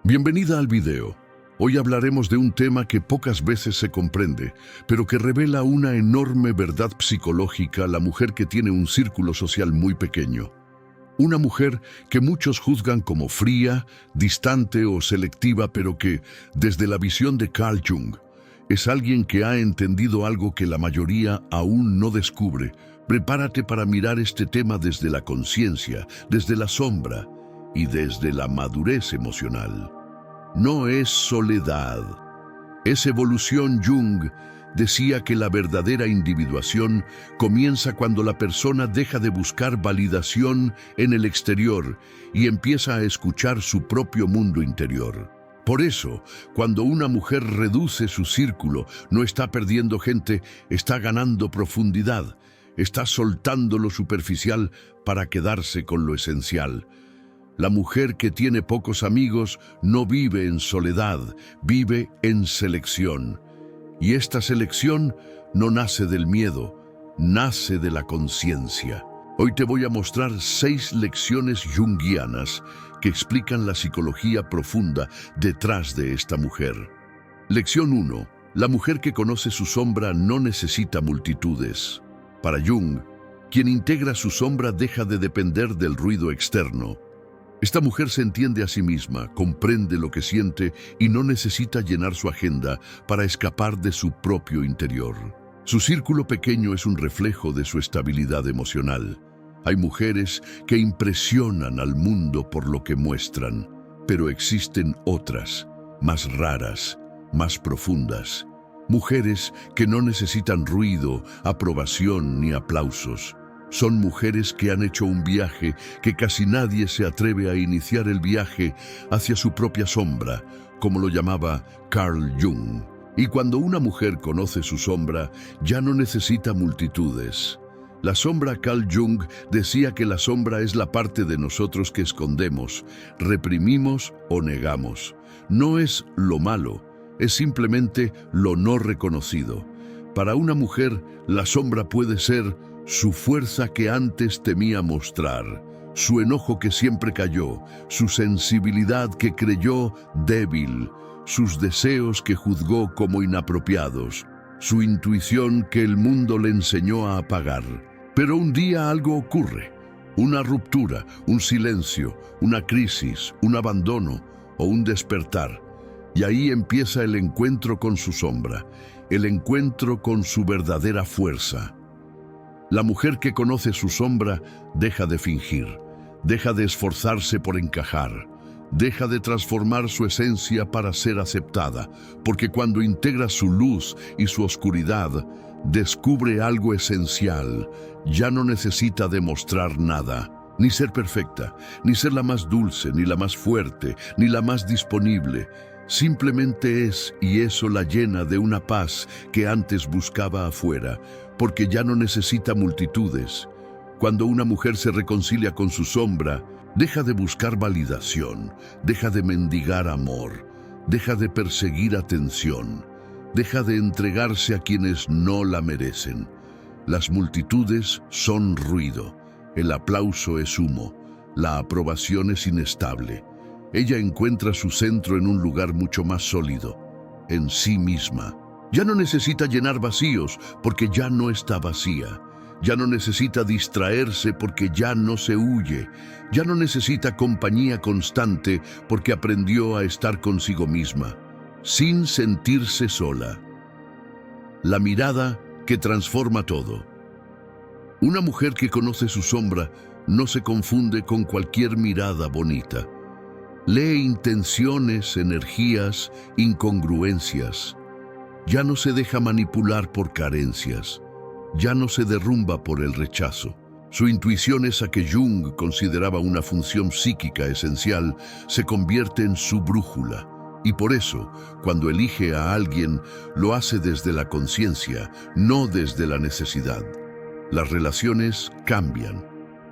Bienvenida al video. Hoy hablaremos de un tema que pocas veces se comprende, pero que revela una enorme verdad psicológica: la mujer que tiene un círculo social muy pequeño. Una mujer que muchos juzgan como fría, distante o selectiva, pero que, desde la visión de Carl Jung, es alguien que ha entendido algo que la mayoría aún no descubre. Prepárate para mirar este tema desde la conciencia, desde la sombra y desde la madurez emocional. No es soledad, es evolución. Jung decía que la verdadera individuación comienza cuando la persona deja de buscar validación en el exterior y empieza a escuchar su propio mundo interior. Por eso, cuando una mujer reduce su círculo, no está perdiendo gente, está ganando profundidad, está soltando lo superficial para quedarse con lo esencial. La mujer que tiene pocos amigos no vive en soledad, vive en selección. Y esta selección no nace del miedo, nace de la conciencia. Hoy te voy a mostrar 6 lecciones junguianas que explican la psicología profunda detrás de esta mujer. Lección 1. La mujer que conoce su sombra no necesita multitudes. Para Jung, quien integra su sombra deja de depender del ruido externo. Esta mujer se entiende a sí misma, comprende lo que siente y no necesita llenar su agenda para escapar de su propio interior. Su círculo pequeño es un reflejo de su estabilidad emocional. Hay mujeres que impresionan al mundo por lo que muestran, pero existen otras, más raras, más profundas. Mujeres que no necesitan ruido, aprobación ni aplausos. Son mujeres que han hecho un viaje que casi nadie se atreve a iniciar: el viaje hacia su propia sombra, como lo llamaba Carl Jung. Y cuando una mujer conoce su sombra, ya no necesita multitudes. La sombra, Carl Jung decía que la sombra es la parte de nosotros que escondemos, reprimimos o negamos. No es lo malo, es simplemente lo no reconocido. Para una mujer, la sombra puede ser su fuerza que antes temía mostrar, su enojo que siempre cayó, su sensibilidad que creyó débil, sus deseos que juzgó como inapropiados, su intuición que el mundo le enseñó a apagar. Pero un día algo ocurre, una ruptura, un silencio, una crisis, un abandono o un despertar. Y ahí empieza el encuentro con su sombra, el encuentro con su verdadera fuerza. La mujer que conoce su sombra deja de fingir, deja de esforzarse por encajar, deja de transformar su esencia para ser aceptada, porque cuando integra su luz y su oscuridad, descubre algo esencial. Ya no necesita demostrar nada, ni ser perfecta, ni ser la más dulce, ni la más fuerte, ni la más disponible. Simplemente es, y eso la llena de una paz que antes buscaba afuera, porque ya no necesita multitudes. Cuando una mujer se reconcilia con su sombra, deja de buscar validación, deja de mendigar amor, deja de perseguir atención, deja de entregarse a quienes no la merecen. Las multitudes son ruido, el aplauso es humo, la aprobación es inestable. Ella encuentra su centro en un lugar mucho más sólido, en sí misma. Ya no necesita llenar vacíos porque ya no está vacía. Ya no necesita distraerse porque ya no se huye. Ya no necesita compañía constante porque aprendió a estar consigo misma, sin sentirse sola. La mirada que transforma todo. Una mujer que conoce su sombra no se confunde con cualquier mirada bonita. Lee intenciones, energías, incongruencias. Ya no se deja manipular por carencias. Ya no se derrumba por el rechazo. Su intuición, esa que Jung consideraba una función psíquica esencial, se convierte en su brújula. Y por eso, cuando elige a alguien, lo hace desde la conciencia, no desde la necesidad. Las relaciones cambian.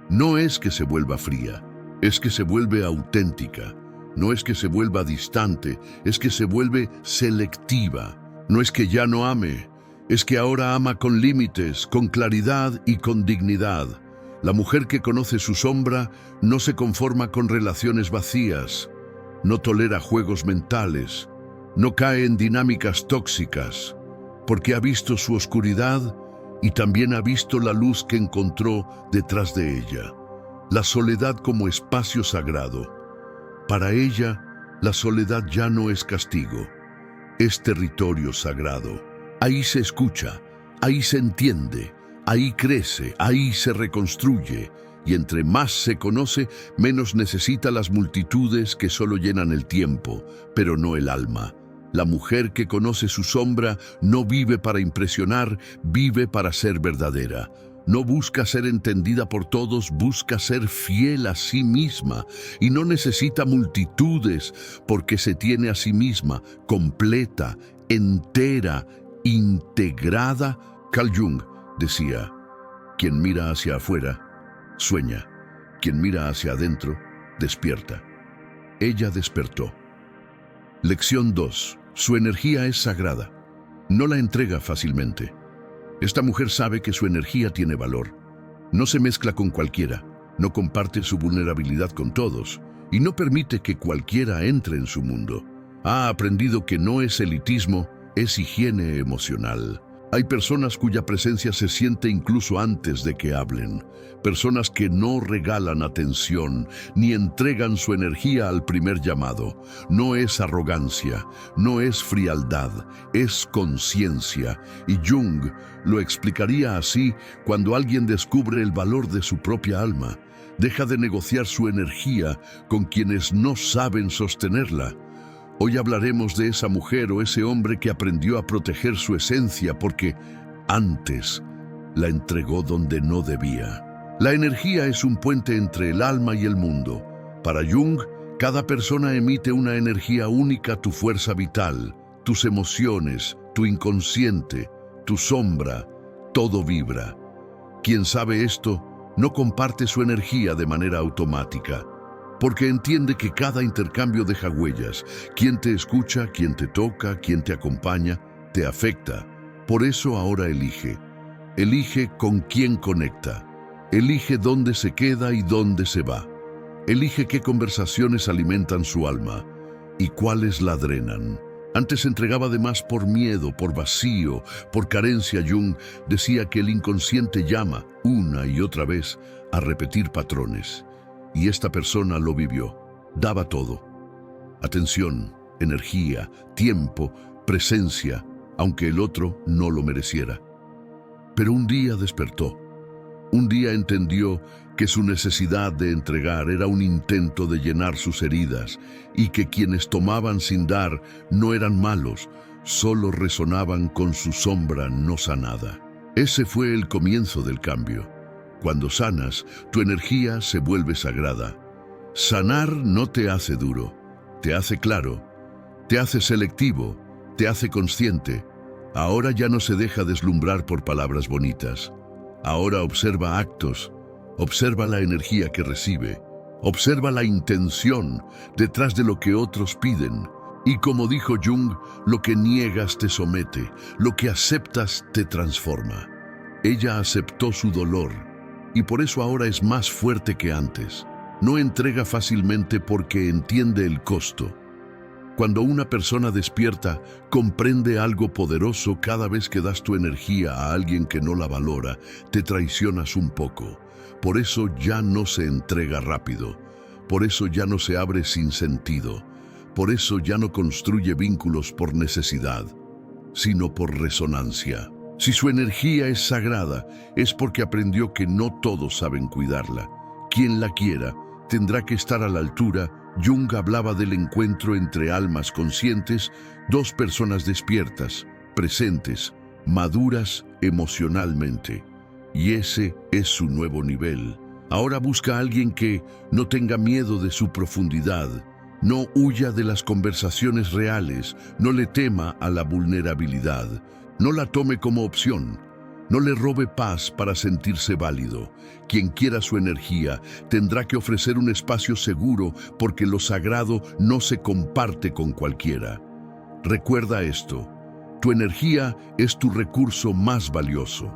No es que se vuelva fría, es que se vuelve auténtica. No es que se vuelva distante, es que se vuelve selectiva. No es que ya no ame, es que ahora ama con límites, con claridad y con dignidad. La mujer que conoce su sombra no se conforma con relaciones vacías. no tolera juegos mentales, no cae en dinámicas tóxicas, porque ha visto su oscuridad y también ha visto la luz que encontró detrás de ella, la soledad como espacio sagrado. Para ella, la soledad ya no es castigo, es territorio sagrado. Ahí se escucha, ahí se entiende, ahí crece, ahí se reconstruye, y entre más se conoce, menos necesita las multitudes que solo llenan el tiempo, pero no el alma. La mujer que conoce su sombra no vive para impresionar, vive para ser verdadera. No busca ser entendida por todos, busca ser fiel a sí misma y no necesita multitudes porque se tiene a sí misma completa, entera, integrada. Carl Jung decía, quien mira hacia afuera, sueña. Quien mira hacia adentro, despierta. Ella despertó. Lección 2. Su energía es sagrada. No la entrega fácilmente. Esta mujer sabe que su energía tiene valor. No se mezcla con cualquiera, no comparte su vulnerabilidad con todos y no permite que cualquiera entre en su mundo. Ha aprendido que no es elitismo, es higiene emocional. Hay personas cuya presencia se siente incluso antes de que hablen. Personas que no regalan atención ni entregan su energía al primer llamado. No es arrogancia, no es frialdad, es conciencia. Y Jung lo explicaría así: cuando alguien descubre el valor de su propia alma, deja de negociar su energía con quienes no saben sostenerla. Hoy hablaremos de esa mujer o ese hombre que aprendió a proteger su esencia porque antes la entregó donde no debía. La energía es un puente entre el alma y el mundo. Para Jung, cada persona emite una energía única, tu fuerza vital, tus emociones, tu inconsciente, tu sombra, todo vibra. Quien sabe esto no comparte su energía de manera automática, porque entiende que cada intercambio deja huellas. Quien te escucha, quien te toca, quien te acompaña, te afecta. Por eso ahora elige. Elige con quién conecta. Elige dónde se queda y dónde se va. Elige qué conversaciones alimentan su alma y cuáles la drenan. Antes entregaba de más por miedo, por vacío, por carencia. Jung decía que el inconsciente llama una y otra vez a repetir patrones. Y esta persona lo vivió. Daba todo. Atención, energía, tiempo, presencia, aunque el otro no lo mereciera. Pero un día despertó. Un día entendió que su necesidad de entregar era un intento de llenar sus heridas y que quienes tomaban sin dar no eran malos, solo resonaban con su sombra no sanada. Ese fue el comienzo del cambio. Cuando sanas, tu energía se vuelve sagrada. Sanar no te hace duro, te hace claro, te hace selectivo, te hace consciente. Ahora ya no se deja deslumbrar por palabras bonitas. Ahora observa actos, observa la energía que recibe, observa la intención detrás de lo que otros piden. Y como dijo Jung, lo que niegas te somete, lo que aceptas te transforma. Ella aceptó su dolor y por eso ahora es más fuerte que antes. No entrega fácilmente porque entiende el costo. Cuando una persona despierta, comprende algo poderoso. Cada vez que das tu energía a alguien que no la valora, te traicionas un poco. Por eso ya no se entrega rápido. Por eso ya no se abre sin sentido. Por eso ya no construye vínculos por necesidad, sino por resonancia. Si su energía es sagrada, es porque aprendió que no todos saben cuidarla. Quien la quiera, tendrá que estar a la altura. Jung hablaba del encuentro entre almas conscientes, dos personas despiertas, presentes, maduras emocionalmente. Y ese es su nuevo nivel. Ahora busca a alguien que no tenga miedo de su profundidad, no huya de las conversaciones reales, no le tema a la vulnerabilidad, no la tome como opción. No le robe paz para sentirse válido. Quien quiera su energía tendrá que ofrecer un espacio seguro porque lo sagrado no se comparte con cualquiera. Recuerda esto, tu energía es tu recurso más valioso.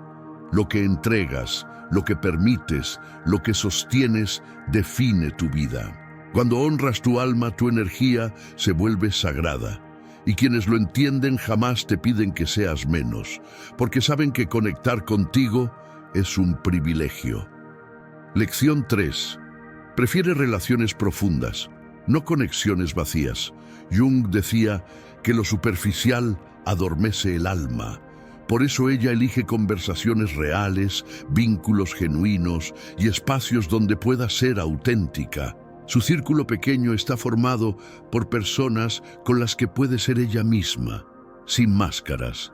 Lo que entregas, lo que permites, lo que sostienes, define tu vida. Cuando honras tu alma, tu energía se vuelve sagrada. Y quienes lo entienden jamás te piden que seas menos, porque saben que conectar contigo es un privilegio. Lección 3. Prefiere relaciones profundas, no conexiones vacías. Jung decía que lo superficial adormece el alma. Por eso ella elige conversaciones reales, vínculos genuinos y espacios donde pueda ser auténtica. Su círculo pequeño está formado por personas con las que puede ser ella misma, sin máscaras.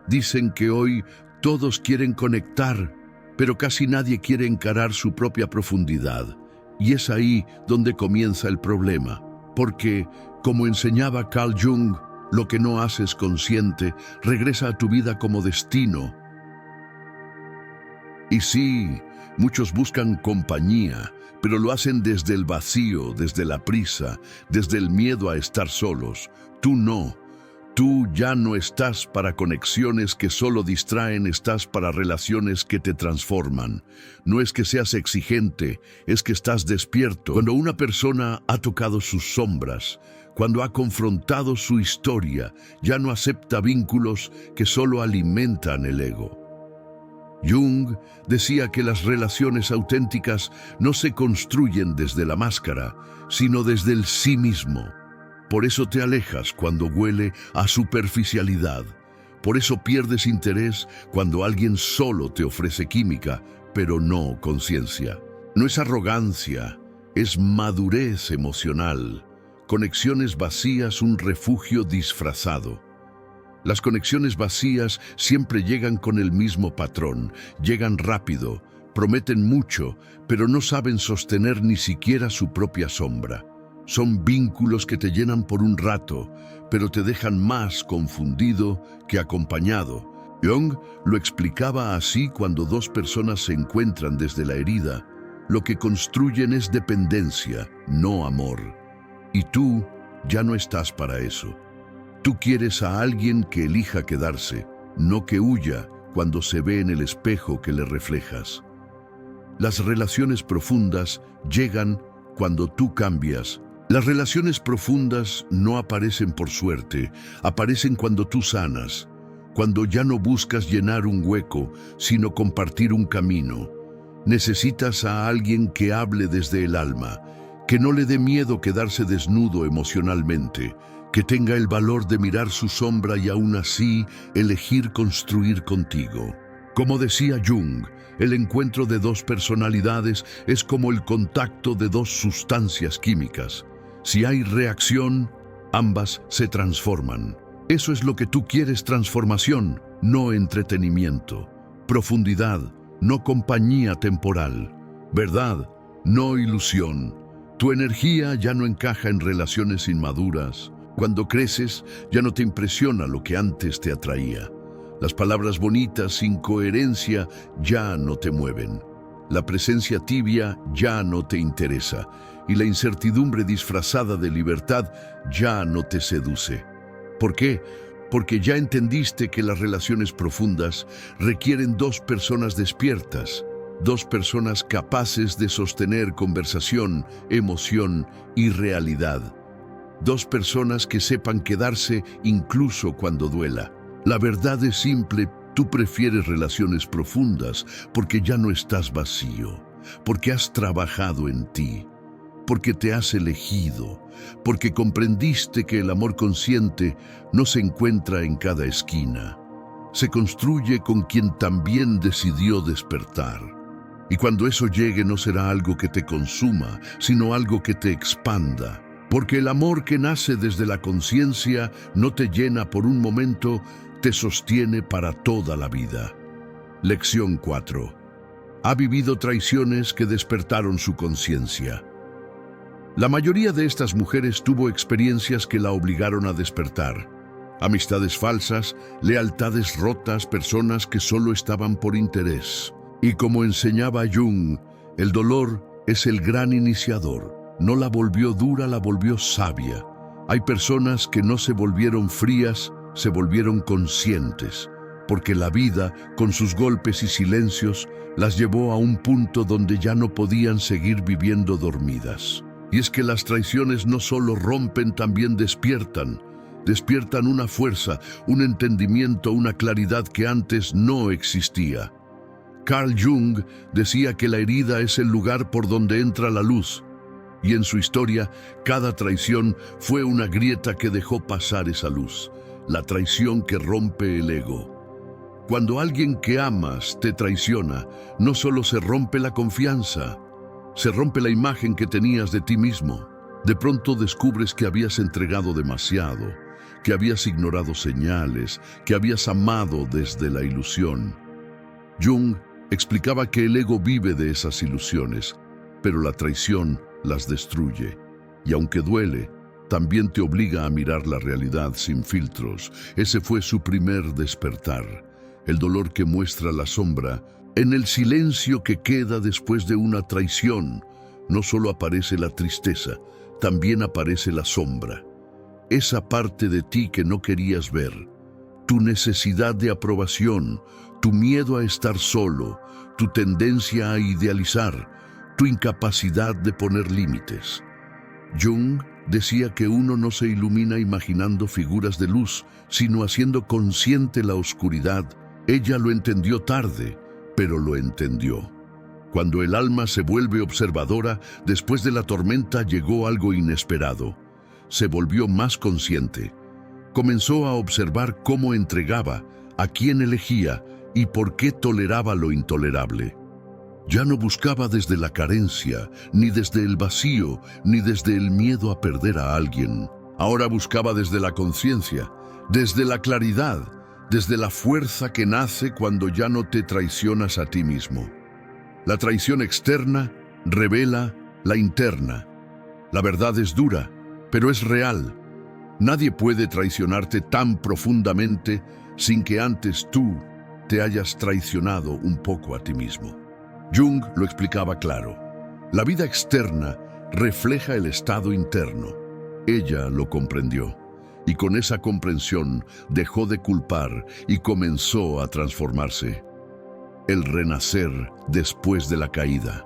Dicen que hoy todos quieren conectar, pero casi nadie quiere encarar su propia profundidad. Y es ahí donde comienza el problema, porque, como enseñaba Carl Jung, lo que no haces consciente regresa a tu vida como destino. Y sí, muchos buscan compañía, pero lo hacen desde el vacío, desde la prisa, desde el miedo a estar solos. Tú no. Tú ya no estás para conexiones que solo distraen, estás para relaciones que te transforman. No es que seas exigente, es que estás despierto. Cuando una persona ha tocado sus sombras, cuando ha confrontado su historia, ya no acepta vínculos que solo alimentan el ego. Jung decía que las relaciones auténticas no se construyen desde la máscara, sino desde el sí mismo. Por eso te alejas cuando huele a superficialidad. Por eso pierdes interés cuando alguien solo te ofrece química, pero no conciencia. No es arrogancia, es madurez emocional. Conexiones vacías, un refugio disfrazado. Las conexiones vacías siempre llegan con el mismo patrón, llegan rápido, prometen mucho, pero no saben sostener ni siquiera su propia sombra. Son vínculos que te llenan por un rato, pero te dejan más confundido que acompañado. Jung lo explicaba así: cuando dos personas se encuentran desde la herida, lo que construyen es dependencia, no amor. Y tú ya no estás para eso. Tú quieres a alguien que elija quedarse, no que huya cuando se ve en el espejo que le reflejas. Las relaciones profundas llegan cuando tú cambias. Las relaciones profundas no aparecen por suerte, aparecen cuando tú sanas, cuando ya no buscas llenar un hueco, sino compartir un camino. Necesitas a alguien que hable desde el alma, que no le dé miedo quedarse desnudo emocionalmente, que tenga el valor de mirar su sombra y aún así elegir construir contigo. Como decía Jung, el encuentro de dos personalidades es como el contacto de dos sustancias químicas. Si hay reacción, ambas se transforman. Eso es lo que tú quieres: transformación, no entretenimiento. Profundidad, no compañía temporal. Verdad, no ilusión. Tu energía ya no encaja en relaciones inmaduras. Cuando creces, ya no te impresiona lo que antes te atraía. Las palabras bonitas sin coherencia ya no te mueven. La presencia tibia ya no te interesa. Y la incertidumbre disfrazada de libertad ya no te seduce. ¿Por qué? Porque ya entendiste que las relaciones profundas requieren dos personas despiertas, dos personas capaces de sostener conversación, emoción y realidad. Dos personas que sepan quedarse incluso cuando duela. La verdad es simple: tú prefieres relaciones profundas porque ya no estás vacío, porque has trabajado en ti, porque te has elegido, porque comprendiste que el amor consciente no se encuentra en cada esquina. Se construye con quien también decidió despertar. Y cuando eso llegue, no será algo que te consuma, sino algo que te expanda. Porque el amor que nace desde la conciencia no te llena por un momento, te sostiene para toda la vida. Lección 4. Ha vivido traiciones que despertaron su conciencia. La mayoría de estas mujeres tuvo experiencias que la obligaron a despertar. Amistades falsas, lealtades rotas, personas que solo estaban por interés. Y como enseñaba Jung, el dolor es el gran iniciador. No la volvió dura, la volvió sabia. Hay personas que no se volvieron frías, se volvieron conscientes, porque la vida, con sus golpes y silencios, las llevó a un punto donde ya no podían seguir viviendo dormidas. Y es que las traiciones no solo rompen, también despiertan. Despiertan una fuerza, un entendimiento, una claridad que antes no existía. Carl Jung decía que la herida es el lugar por donde entra la luz. Y en su historia, cada traición fue una grieta que dejó pasar esa luz. La traición que rompe el ego. Cuando alguien que amas te traiciona, no solo se rompe la confianza, se rompe la imagen que tenías de ti mismo. De pronto descubres que habías entregado demasiado, que habías ignorado señales, que habías amado desde la ilusión. Jung explicaba que el ego vive de esas ilusiones, pero la traición las destruye. Y aunque duele, también te obliga a mirar la realidad sin filtros. Ese fue su primer despertar. El dolor que muestra la sombra. En el silencio que queda después de una traición, no solo aparece la tristeza, también aparece la sombra. Esa parte de ti que no querías ver, tu necesidad de aprobación, tu miedo a estar solo, tu tendencia a idealizar, tu incapacidad de poner límites. Jung decía que uno no se ilumina imaginando figuras de luz, sino haciendo consciente la oscuridad. Ella lo entendió tarde, pero lo entendió. Cuando el alma se vuelve observadora, después de la tormenta llegó algo inesperado. Se volvió más consciente. Comenzó a observar cómo entregaba, a quién elegía y por qué toleraba lo intolerable. Ya no buscaba desde la carencia, ni desde el vacío, ni desde el miedo a perder a alguien. Ahora buscaba desde la conciencia, desde la claridad, desde la fuerza que nace cuando ya no te traicionas a ti mismo. La traición externa revela la interna. La verdad es dura, pero es real. Nadie puede traicionarte tan profundamente sin que antes tú te hayas traicionado un poco a ti mismo. Jung lo explicaba claro. La vida externa refleja el estado interno. Ella lo comprendió. Y con esa comprensión dejó de culpar y comenzó a transformarse. El renacer después de la caída.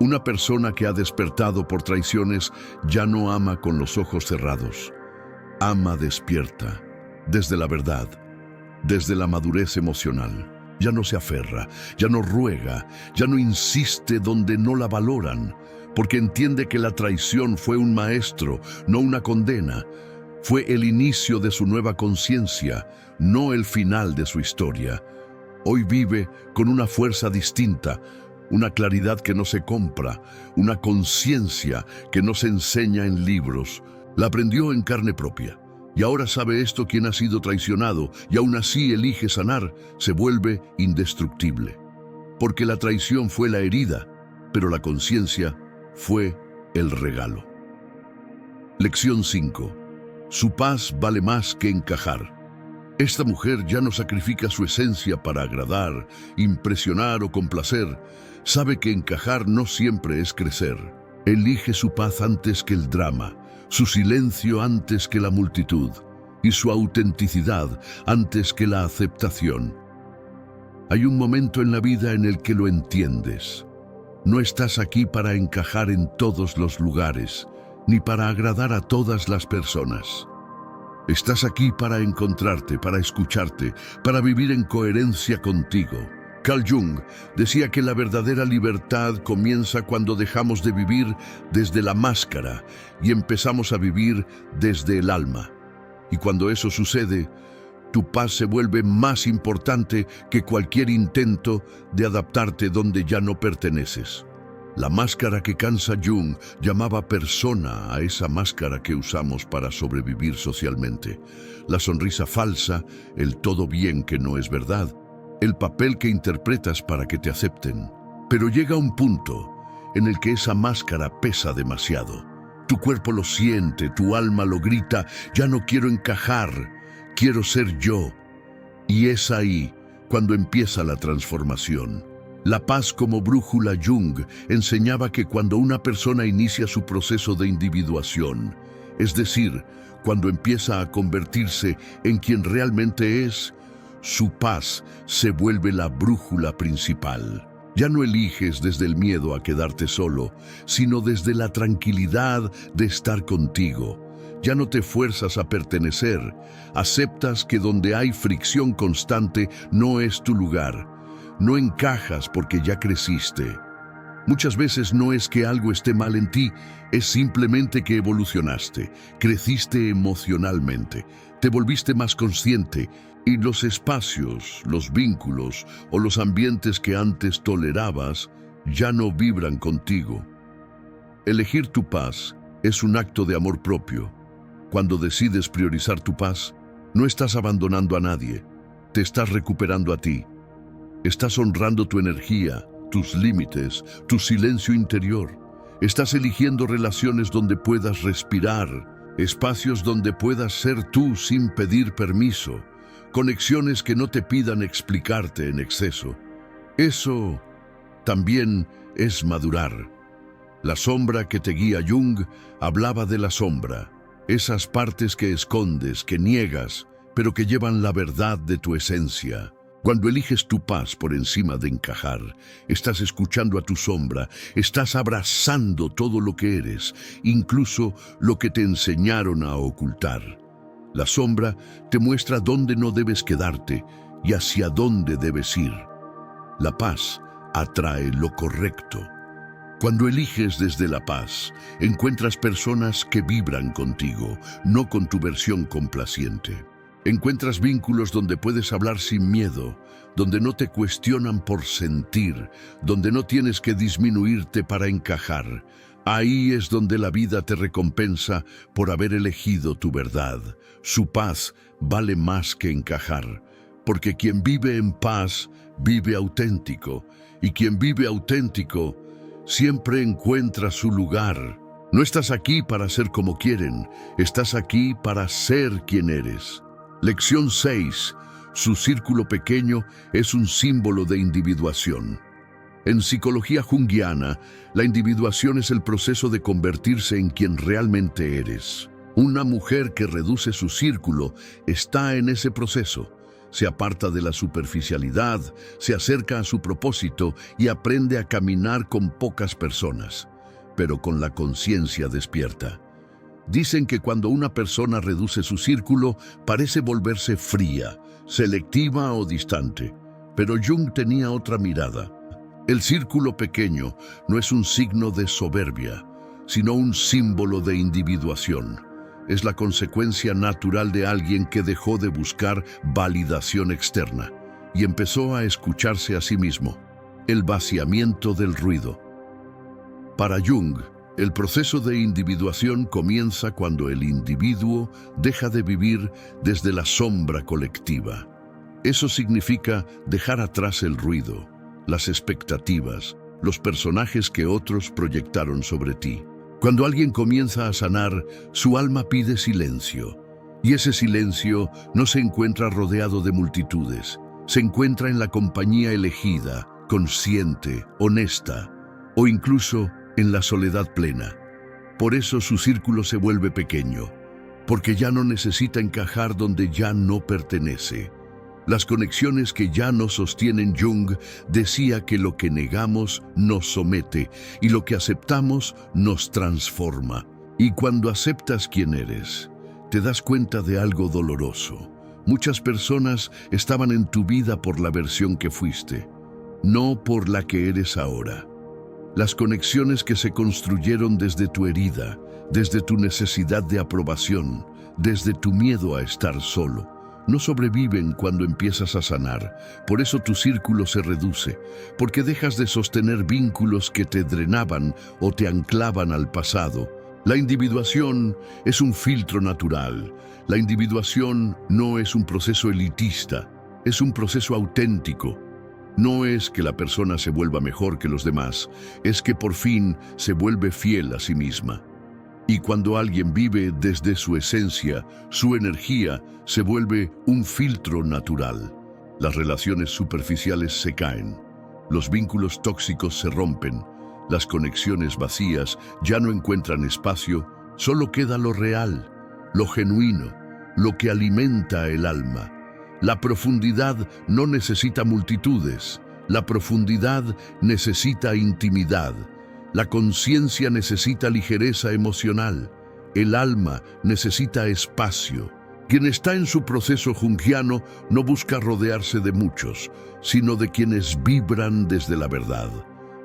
Una persona que ha despertado por traiciones ya no ama con los ojos cerrados. Ama despierta, desde la verdad, desde la madurez emocional. Ya no se aferra, ya no ruega, ya no insiste donde no la valoran, porque entiende que la traición fue un maestro, no una condena. Fue el inicio de su nueva conciencia, no el final de su historia. Hoy vive con una fuerza distinta, una claridad que no se compra, una conciencia que no se enseña en libros. La aprendió en carne propia. Y ahora sabe esto: quien ha sido traicionado y aún así elige sanar, se vuelve indestructible. Porque la traición fue la herida, pero la conciencia fue el regalo. Lección 5. Su paz vale más que encajar. Esta mujer ya no sacrifica su esencia para agradar, impresionar o complacer. Sabe que encajar no siempre es crecer. Elige su paz antes que el drama, su silencio antes que la multitud y su autenticidad antes que la aceptación. Hay un momento en la vida en el que lo entiendes. No estás aquí para encajar en todos los lugares, ni para agradar a todas las personas. Estás aquí para encontrarte, para escucharte, para vivir en coherencia contigo. Carl Jung decía que la verdadera libertad comienza cuando dejamos de vivir desde la máscara y empezamos a vivir desde el alma. Y cuando eso sucede, tu paz se vuelve más importante que cualquier intento de adaptarte donde ya no perteneces. La máscara que cansa Jung llamaba persona a esa máscara que usamos para sobrevivir socialmente. La sonrisa falsa, el todo bien que no es verdad, el papel que interpretas para que te acepten. Pero llega un punto en el que esa máscara pesa demasiado. Tu cuerpo lo siente, tu alma lo grita: ya no quiero encajar, quiero ser yo. Y es ahí cuando empieza la transformación. La paz como brújula. Jung enseñaba que cuando una persona inicia su proceso de individuación, es decir, cuando empieza a convertirse en quien realmente es, su paz se vuelve la brújula principal. Ya no eliges desde el miedo a quedarte solo, sino desde la tranquilidad de estar contigo. Ya no te fuerzas a pertenecer, aceptas que donde hay fricción constante no es tu lugar. No encajas porque ya creciste. Muchas veces no es que algo esté mal en ti, es simplemente que evolucionaste, creciste emocionalmente, te volviste más consciente y los espacios, los vínculos o los ambientes que antes tolerabas ya no vibran contigo. Elegir tu paz es un acto de amor propio. Cuando decides priorizar tu paz, no estás abandonando a nadie, te estás recuperando a ti. Estás honrando tu energía, tus límites, tu silencio interior. Estás eligiendo relaciones donde puedas respirar, espacios donde puedas ser tú sin pedir permiso, conexiones que no te pidan explicarte en exceso. Eso también es madurar. La sombra que te guía Jung hablaba de la sombra, esas partes que escondes, que niegas, pero que llevan la verdad de tu esencia. Cuando eliges tu paz por encima de encajar, estás escuchando a tu sombra, estás abrazando todo lo que eres, incluso lo que te enseñaron a ocultar. La sombra te muestra dónde no debes quedarte y hacia dónde debes ir. La paz atrae lo correcto. Cuando eliges desde la paz, encuentras personas que vibran contigo, no con tu versión complaciente. Encuentras vínculos donde puedes hablar sin miedo, donde no te cuestionan por sentir, donde no tienes que disminuirte para encajar. Ahí es donde la vida te recompensa por haber elegido tu verdad. Su paz vale más que encajar, porque quien vive en paz vive auténtico, y quien vive auténtico siempre encuentra su lugar. No estás aquí para ser como quieren, estás aquí para ser quien eres. Lección 6. Su círculo pequeño es un símbolo de individuación. En psicología junguiana, la individuación es el proceso de convertirse en quien realmente eres. Una mujer que reduce su círculo está en ese proceso. Se aparta de la superficialidad, se acerca a su propósito y aprende a caminar con pocas personas, pero con la conciencia despierta. Dicen que cuando una persona reduce su círculo, parece volverse fría, selectiva o distante. Pero Jung tenía otra mirada. El círculo pequeño no es un signo de soberbia, sino un símbolo de individuación. Es la consecuencia natural de alguien que dejó de buscar validación externa y empezó a escucharse a sí mismo. El vaciamiento del ruido. Para Jung, el proceso de individuación comienza cuando el individuo deja de vivir desde la sombra colectiva. Eso significa dejar atrás el ruido, las expectativas, los personajes que otros proyectaron sobre ti. Cuando alguien comienza a sanar, su alma pide silencio. Y ese silencio no se encuentra rodeado de multitudes. Se encuentra en la compañía elegida, consciente, honesta, o incluso en la soledad plena. Por eso su círculo se vuelve pequeño, porque ya no necesita encajar donde ya no pertenece. Las conexiones que ya no sostienen. Jung decía que lo que negamos nos somete y lo que aceptamos nos transforma. Y cuando aceptas quién eres, te das cuenta de algo doloroso. Muchas personas estaban en tu vida por la versión que fuiste, no por la que eres ahora. Las conexiones que se construyeron desde tu herida, desde tu necesidad de aprobación, desde tu miedo a estar solo, no sobreviven cuando empiezas a sanar. Por eso tu círculo se reduce, porque dejas de sostener vínculos que te drenaban o te anclaban al pasado. La individuación es un filtro natural. La individuación no es un proceso elitista, es un proceso auténtico. No es que la persona se vuelva mejor que los demás, es que por fin se vuelve fiel a sí misma. Y cuando alguien vive desde su esencia, su energía se vuelve un filtro natural. Las relaciones superficiales se caen, los vínculos tóxicos se rompen, las conexiones vacías ya no encuentran espacio, solo queda lo real, lo genuino, lo que alimenta el alma. La profundidad no necesita multitudes, La profundidad necesita intimidad. La conciencia necesita ligereza emocional. El alma necesita espacio. Quien está en su proceso junguiano no busca rodearse de muchos, sino de quienes vibran desde la verdad.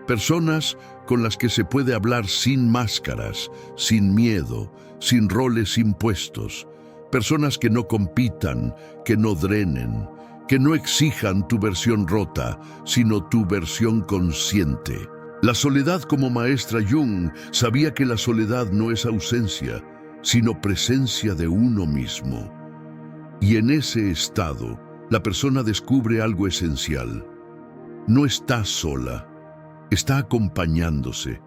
Personas con las que se puede hablar sin máscaras, sin miedo, sin roles impuestos. Personas que no compitan, que no drenen, que no exijan tu versión rota, sino tu versión consciente. La soledad, como maestra Jung, sabía que la soledad no es ausencia, sino presencia de uno mismo. Y en ese estado, la persona descubre algo esencial. No está sola, está acompañándose.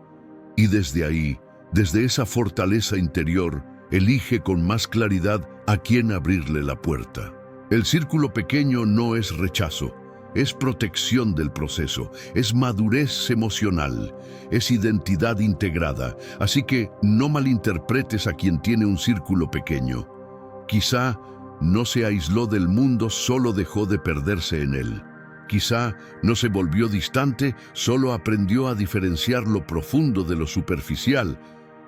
Y desde ahí, desde esa fortaleza interior, elige con más claridad a quién abrirle la puerta. El círculo pequeño no es rechazo, es protección del proceso, es madurez emocional, es identidad integrada. Así que no malinterpretes a quien tiene un círculo pequeño. Quizá no se aisló del mundo, solo dejó de perderse en él. Quizá no se volvió distante, solo aprendió a diferenciar lo profundo de lo superficial.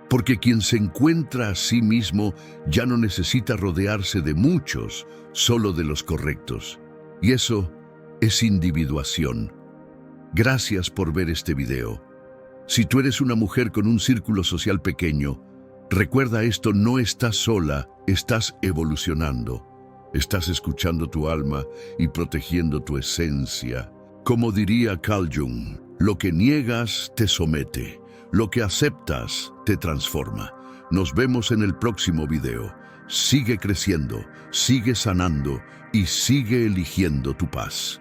Porque quien se encuentra a sí mismo ya no necesita rodearse de muchos, solo de los correctos. Y eso es individuación. Gracias por ver este video. Si tú eres una mujer con un círculo social pequeño, recuerda esto: no estás sola, estás evolucionando. Estás escuchando tu alma y protegiendo tu esencia. Como diría Carl Jung, lo que niegas te somete, lo que aceptas te transforma. Nos vemos en el próximo video. Sigue creciendo, sigue sanando y sigue eligiendo tu paz.